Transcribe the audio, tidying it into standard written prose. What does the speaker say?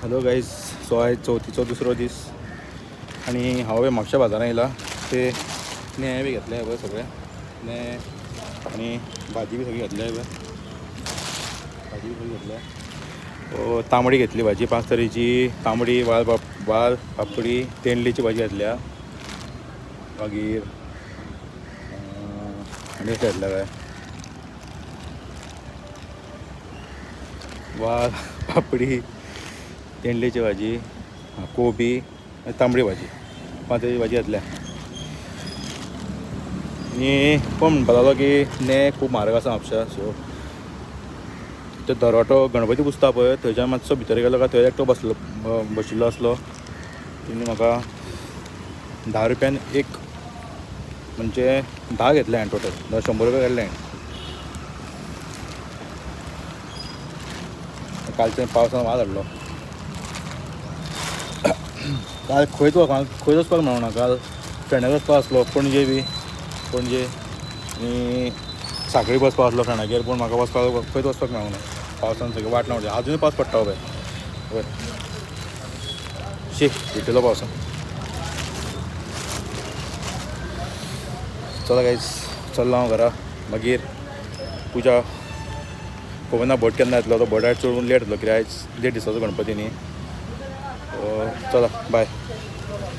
Hello guys. So आयज चवथीचो दुसरो दीस आणि हांव म्हापशा बाजारांत येयला. ते ने बी घेतले पळय सगळे ने आणि भाजी बी सगळी घेतल्या पळय. भाजी बी सगळी घेतल्या. तांबडी घेतली भाजी 5 तरेची. तांबडी, वाल पापडी, तेंडलीची भाजी घातल्या. मागीर आनी कितें घातल्या काय वाल पापडी, तेंडलीची भाजी, कोबी, तांबडी भाजी 5 तरेची भाजी घातल्या. आनी कोण म्हणपा लागलो की ने खूब म्हारग आसा म्हापशा. सो तो दरवाटो गणपती पुजता पळय थंयच्यान मातसो भितर गेलो काय थंय एकटो बशिल्लो आसलो. तेणी म्हाका 10 रुपयान एक म्हणजे 10 घेतले हांवें टोटल. 100 रुपया काडले हांवें. कालच्या पावसान वाज हाडलो. काल खंयच वचपाक मेळना. काल फ्रेंडाक वचपाक आसलो पणजे आनी सांखळी बसपाक आसलो फ्रेंडागेर. पूण म्हाका खंयच वचपाक मेळूंक ना. पावसान सगळें वाट ना. आजुनूय पावस पडटा पळय. भितरलो पावसान. चला गायज चल्लो हांव घरा. मागीर पुजा खबर ना भट केन्ना येतलो. तो भट आयज चडून लेट जातलो कित्याक आयज देड दिसाचो गणपती न्ही. चला बाय.